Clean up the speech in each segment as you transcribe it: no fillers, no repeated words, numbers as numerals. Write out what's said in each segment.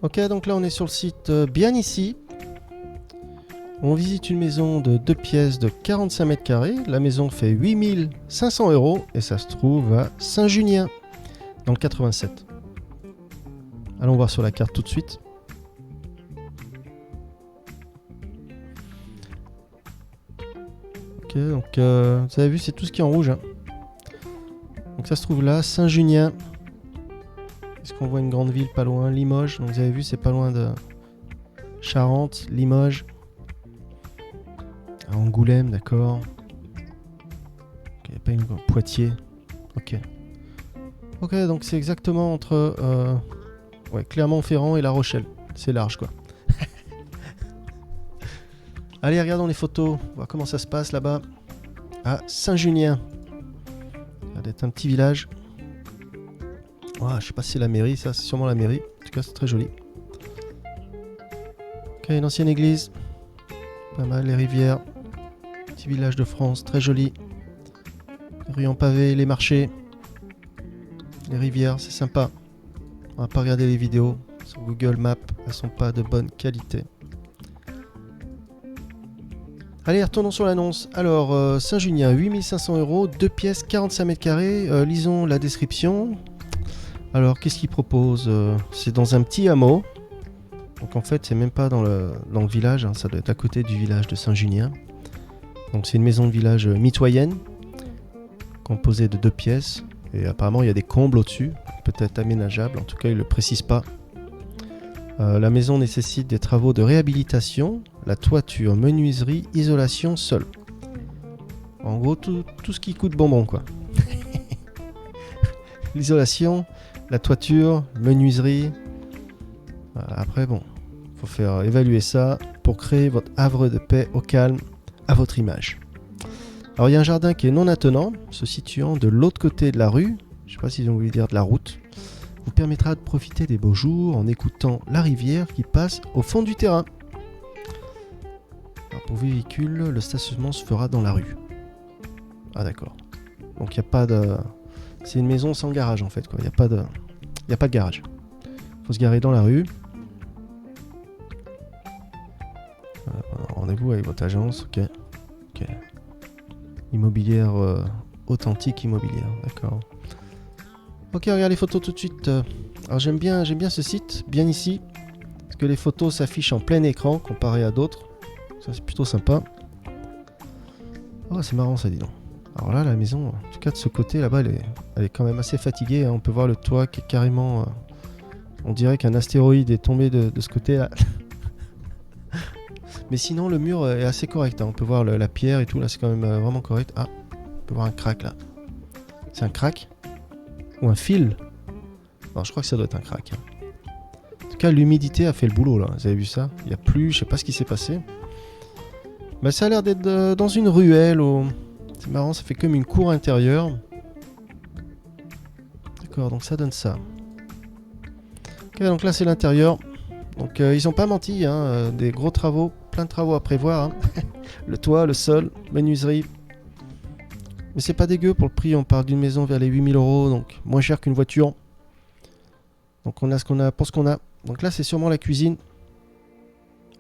Ok, donc là on est sur le site bien ici. On visite une maison de 2 pièces de 45 mètres carrés. La maison fait 8500 € et ça se trouve à Saint-Junien, dans le 87. Allons voir sur la carte tout de suite. Ok, donc vous avez vu, c'est tout ce qui est en rouge. Hein. Donc ça se trouve là, Saint-Junien. Est-ce qu'on voit une grande ville pas loin? Limoges. Donc vous avez vu, c'est pas loin de Charentes, Limoges. Angoulême, d'accord. Il n'y a pas une Poitiers. Ok. Ok, donc c'est exactement entre Clermont-Ferrand et La Rochelle. C'est large, quoi. Allez, regardons les photos. On va voir comment ça se passe là-bas. À Saint-Junien. Ça doit être un petit village. Je sais pas si c'est la mairie, ça, c'est sûrement la mairie. En tout cas, c'est très joli. Ok, une ancienne église. Pas mal, les rivières. Petit village de France, très joli. Les rues en pavé, les marchés. Les rivières, c'est sympa. On va pas regarder les vidéos. Sur Google Maps, elles sont pas de bonne qualité. Allez, retournons sur l'annonce. Alors, Saint-Junien, 8500 €, 2 pièces, 45 mètres carrés. Lisons la description. Alors, qu'est-ce qu'il propose? C'est dans un petit hameau. Donc, en fait, c'est même pas dans le village. Hein, ça doit être à côté du village de Saint-Junien. Donc, c'est une maison de village mitoyenne, composée de 2 pièces. Et apparemment, il y a des combles au-dessus, peut-être aménageables. En tout cas, il ne le précise pas. La maison nécessite des travaux de réhabilitation. La toiture, menuiserie, isolation, sol. En gros, tout ce qui coûte bonbon, quoi. L'isolation, la toiture, menuiserie. Après, bon, faut faire évaluer ça pour créer votre havre de paix au calme à votre image. Alors, il y a un jardin qui est non attenant, se situant de l'autre côté de la rue. Je ne sais pas s'ils ont voulu dire de la route. Vous permettra de profiter des beaux jours en écoutant la rivière qui passe au fond du terrain. Alors, pour véhicules, le stationnement se fera dans la rue. Ah, d'accord. Donc, il n'y a pas de... C'est une maison sans garage, en fait, quoi. Il n'y a pas de garage. Il faut se garer dans la rue. Rendez-vous avec votre agence, ok. Immobilière authentique immobilière, d'accord. Ok, regarde les photos tout de suite. Alors j'aime bien ce site, bien ici, parce que les photos s'affichent en plein écran comparé à d'autres. Ça c'est plutôt sympa. Oh, c'est marrant ça, dis donc. Alors là, la maison, en tout cas de ce côté là-bas, elle est quand même assez fatiguée. Hein. On peut voir le toit qui est carrément... on dirait qu'un astéroïde est tombé de ce côté-là. Mais sinon, le mur est assez correct. Hein. On peut voir la pierre et tout. Là, c'est quand même vraiment correct. Ah, on peut voir un crack là. C'est un crack? Ou un fil? Non, je crois que ça doit être un crack. Hein. En tout cas, l'humidité a fait le boulot là. Vous avez vu ça? Il n'y a plus, je sais pas ce qui s'est passé. Mais ça a l'air d'être dans une ruelle. C'est marrant, ça fait comme une cour intérieure. D'accord, donc ça donne ça. Ok, donc là, c'est l'intérieur. Donc ils n'ont pas menti, hein, des gros travaux, plein de travaux à prévoir. Hein. Le toit, le sol, menuiserie. Mais c'est pas dégueu pour le prix, on parle d'une maison vers les 8000 €, donc moins cher qu'une voiture. Donc on a ce qu'on a pour ce qu'on a. Donc là c'est sûrement la cuisine.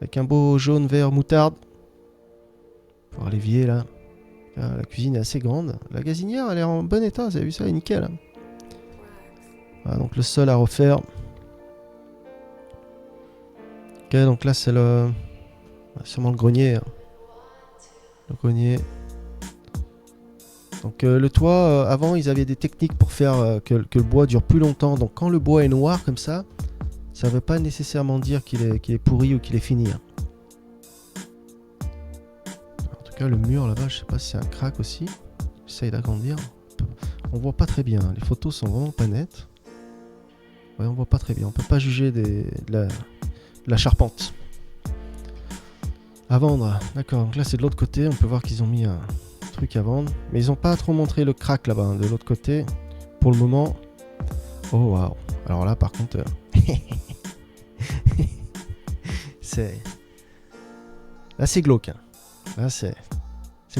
Avec un beau jaune, vert, moutarde. Pour l'évier là. La cuisine est assez grande. La gazinière elle est en bon état, vous avez vu ça, elle est nickel. Hein. Voilà, donc le sol à refaire. Ok, donc là c'est sûrement le grenier. Hein. Le grenier. Donc le toit, avant ils avaient des techniques pour faire que le bois dure plus longtemps. Donc quand le bois est noir comme ça ne veut pas nécessairement dire qu'il est pourri ou qu'il est fini. Hein. En tout cas le mur là-bas, je sais pas si c'est un crack aussi. J'essaye d'agrandir. On voit pas très bien. Les photos sont vraiment pas nettes. Ouais, on voit pas très bien. On peut pas juger de la charpente. À vendre, d'accord. Donc là c'est de l'autre côté, on peut voir qu'ils ont mis un truc à vendre. Mais ils ont pas trop montré le crack là-bas, hein, de l'autre côté. Pour le moment. Oh waouh. Alors là par contre... Là c'est glauque. Hein. Là c'est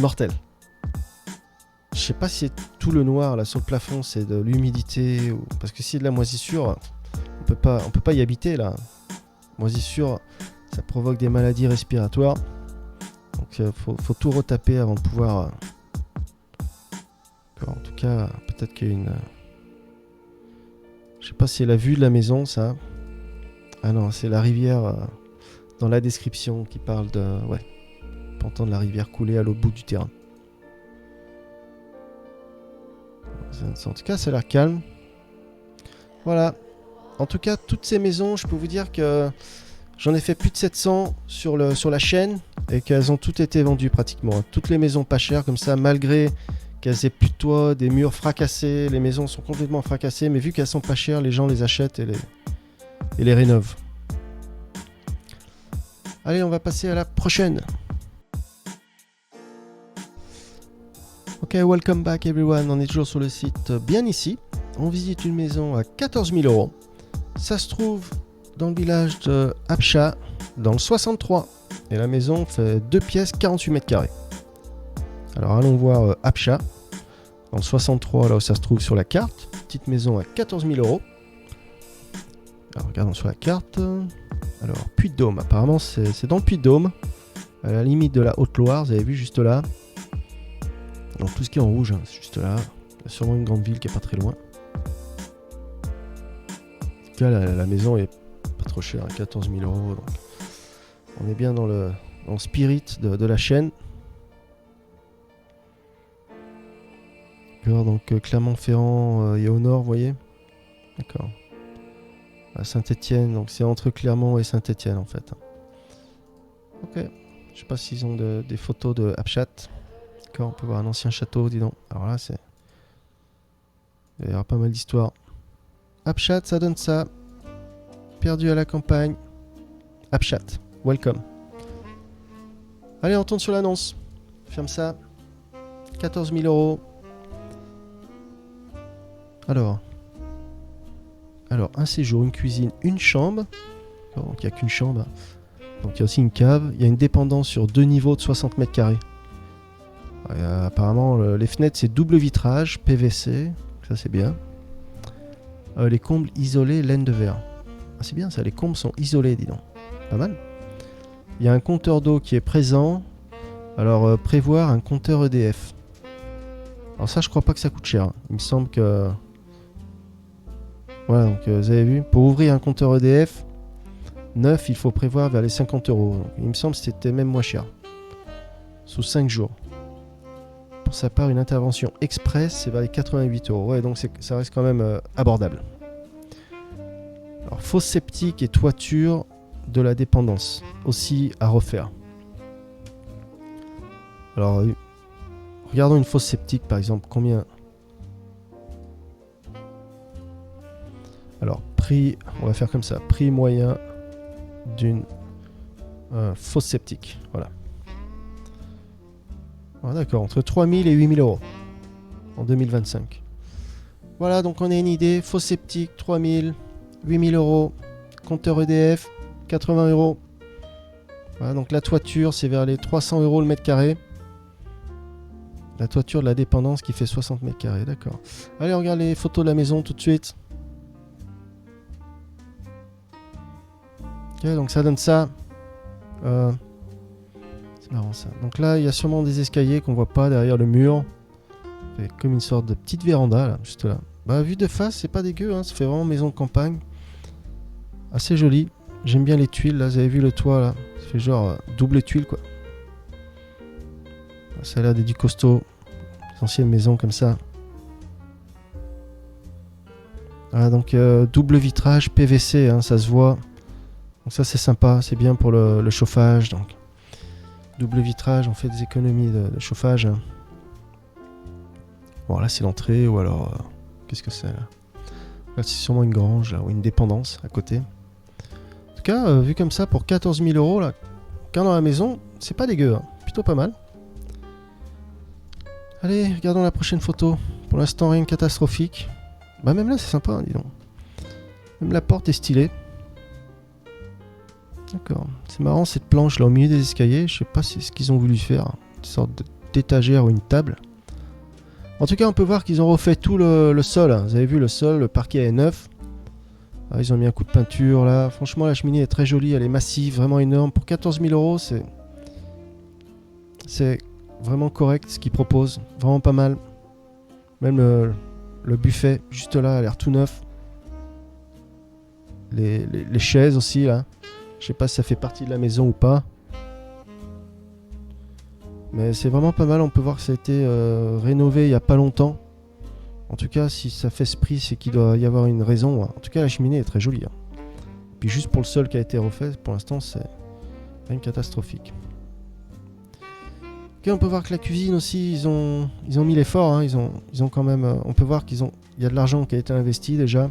mortel. Je sais pas si c'est tout le noir là sur le plafond, c'est de l'humidité. Parce que si c'est de la moisissure, on peut pas y habiter là. Moisissure, ça provoque des maladies respiratoires. Donc faut tout retaper avant de pouvoir... En tout cas, peut-être qu'il y a une... Je sais pas si c'est la vue de la maison, ça. Ah non, c'est la rivière dans la description qui parle de... Ouais, on peut entendre la rivière couler à l'autre bout du terrain. En tout cas, ça a l'air calme. Voilà. En tout cas, toutes ces maisons, je peux vous dire que j'en ai fait plus de 700 sur la chaîne et qu'elles ont toutes été vendues pratiquement. Toutes les maisons pas chères comme ça, malgré qu'elles aient plus de toit, des murs fracassés, les maisons sont complètement fracassées, mais vu qu'elles sont pas chères, les gens les achètent et les rénovent. Allez, on va passer à la prochaine. Ok, welcome back everyone, on est toujours sur le site Bien Ici. On visite une maison à 14 000 €. Ça se trouve dans le village de Apcha, dans le 63. Et la maison fait 2 pièces, 48 mètres carrés. Alors allons voir Apcha, dans le 63, là où ça se trouve sur la carte. Petite maison à 14 000 €. Alors regardons sur la carte. Alors Puy-de-Dôme, apparemment c'est dans le Puy-de-Dôme, à la limite de la Haute-Loire, vous avez vu juste là. Donc tout ce qui est en rouge, hein, c'est juste là. Il y a sûrement une grande ville qui est pas très loin. En tout cas, la maison est pas trop chère, hein, 14 000 €. Donc on est bien dans le spirit de la chaîne. D'accord, donc Clermont-Ferrand est au nord, vous voyez. D'accord. À Saint-Étienne, donc c'est entre Clermont et Saint-Étienne en fait. Ok. Je sais pas s'ils ont des photos de Apchat. D'accord, on peut voir un ancien château, dis donc. Alors là, c'est... Il y aura pas mal d'histoires. Apchat, ça donne ça. Perdu à la campagne. Apchat, welcome. Allez, on tourne sur l'annonce. Ferme ça. 14 000 €. Alors, un séjour, une cuisine, une chambre. Donc, il n'y a qu'une chambre. Donc, il y a aussi une cave. Il y a une dépendance sur 2 niveaux de 60 mètres carrés. Apparemment, les fenêtres, c'est double vitrage, PVC. Ça, c'est bien. Les combles isolés, laine de verre. Ah, c'est bien ça, les combles sont isolés, dis donc. Pas mal. Il y a un compteur d'eau qui est présent. Alors, prévoir un compteur EDF. Alors ça, je crois pas que ça coûte cher. Il me semble que... Voilà, donc vous avez vu, pour ouvrir un compteur EDF, neuf, il faut prévoir vers les 50 €. Donc, il me semble que c'était même moins cher. Sous 5 jours. Pour sa part, une intervention express, c'est vers les 88 €. Ouais, donc ça reste quand même abordable. Alors, fosse septique et toiture de la dépendance. Aussi à refaire. Alors, regardons une fosse septique, par exemple. Combien... Alors, prix, on va faire comme ça, prix moyen d'une fosse septique. Voilà. Ah, d'accord, entre 3 000 et 8 000 € en 2025. Voilà, donc on a une idée. Fosse septique, 3 000, 8 000 €. Compteur EDF, 80 €. Voilà, donc la toiture, c'est vers les 300 € le mètre carré. La toiture de la dépendance qui fait 60 mètres carrés, d'accord. Allez, on regarde les photos de la maison tout de suite. Ok, donc ça donne ça. C'est marrant ça. Donc là, il y a sûrement des escaliers qu'on voit pas derrière le mur. C'est comme une sorte de petite véranda, là, juste là. Bah, vue de face, c'est pas dégueu, hein. Ça fait vraiment maison de campagne. Assez joli. J'aime bien les tuiles, là. Vous avez vu le toit, là. Ça fait genre double tuile, quoi. Ça a l'air d'être du costaud. Les anciennes maisons comme ça. Voilà, donc double vitrage PVC, hein, ça se voit. Donc ça c'est sympa, c'est bien pour le chauffage. Donc double vitrage, on fait des économies de chauffage. Bon là c'est l'entrée ou alors qu'est-ce que c'est là? Là c'est sûrement une grange là, ou une dépendance à côté. En tout cas vu comme ça pour 14 000 € là, quand dans la maison c'est pas dégueu, hein. Plutôt pas mal. Allez regardons la prochaine photo. Pour l'instant rien de catastrophique. Bah même là c'est sympa, hein, dis donc. Même la porte est stylée. D'accord. C'est marrant cette planche là au milieu des escaliers. Je sais pas si c'est ce qu'ils ont voulu faire. Une sorte d'étagère ou une table. En tout cas on peut voir qu'ils ont refait tout le sol. Vous avez vu le sol, le parquet est neuf. Ah, ils ont mis un coup de peinture là. Franchement, la cheminée est très jolie. Elle est massive, vraiment énorme. Pour 14 000 euros, c'est vraiment correct ce qu'ils proposent. Vraiment pas mal. Même le buffet, juste là, a l'air tout neuf. Les chaises aussi là. Je sais pas si ça fait partie de la maison ou pas. Mais c'est vraiment pas mal. On peut voir que ça a été rénové il y a pas longtemps. En tout cas, si ça fait ce prix, c'est qu'il doit y avoir une raison. En tout cas, la cheminée est très jolie. Puis juste pour le sol qui a été refait, pour l'instant, c'est rien de catastrophique. Ok, on peut voir que la cuisine aussi, ils ont mis l'effort. Hein. Ils ont quand même. On peut voir il y a de l'argent qui a été investi déjà.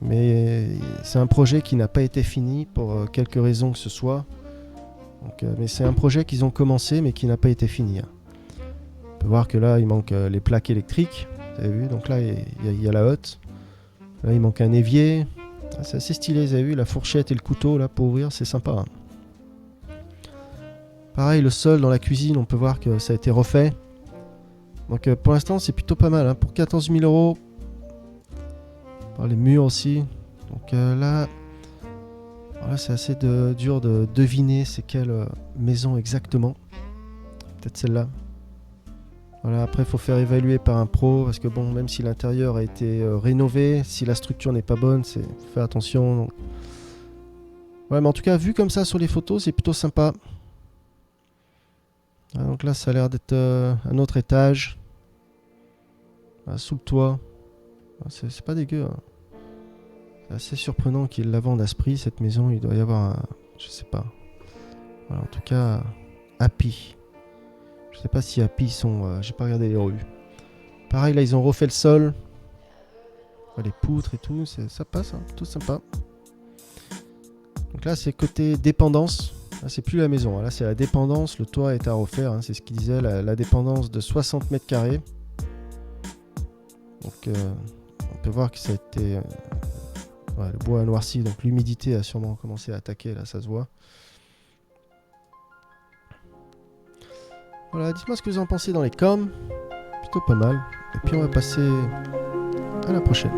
Mais c'est un projet qui n'a pas été fini pour quelque raison que ce soit. Donc, mais c'est un projet qu'ils ont commencé mais qui n'a pas été fini. Hein. On peut voir que là, il manque les plaques électriques. Vous avez vu? Donc là, il y a la hotte. Là, il manque un évier. Ah, c'est assez stylé, vous avez vu? La fourchette et le couteau là pour ouvrir, c'est sympa. Hein. Pareil, le sol dans la cuisine, on peut voir que ça a été refait. Donc pour l'instant, c'est plutôt pas mal. Hein. Pour 14 000 euros. Par les murs aussi. Donc là, c'est assez dur de deviner c'est quelle maison exactement. Peut-être celle-là. Voilà, après il faut faire évaluer par un pro parce que bon, même si l'intérieur a été rénové, si la structure n'est pas bonne, faut faire attention. Donc... Ouais, mais en tout cas, vu comme ça sur les photos, c'est plutôt sympa. Ah, donc là, ça a l'air d'être un autre étage. Ah, sous le toit. Ah, c'est pas dégueu. Hein. C'est assez surprenant qu'ils la vendent à ce prix, cette maison. Il doit y avoir un... Je sais pas. Voilà, en tout cas, Happy. Je sais pas si Happy ils sont... j'ai pas regardé les revues. Pareil, là, ils ont refait le sol. Les poutres et tout. Ça passe, hein, tout sympa. Donc là, c'est côté dépendance. Là, c'est plus la maison. Là, c'est la dépendance. Le toit est à refaire. Hein, c'est ce qu'il disait. La dépendance de 60 mètres carrés. Donc, on peut voir que ça a été... le bois a noirci. Donc, l'humidité a sûrement commencé à attaquer. Là, ça se voit. Voilà, dites-moi ce que vous en pensez dans les coms. Plutôt pas mal. Et puis, on va passer à la prochaine.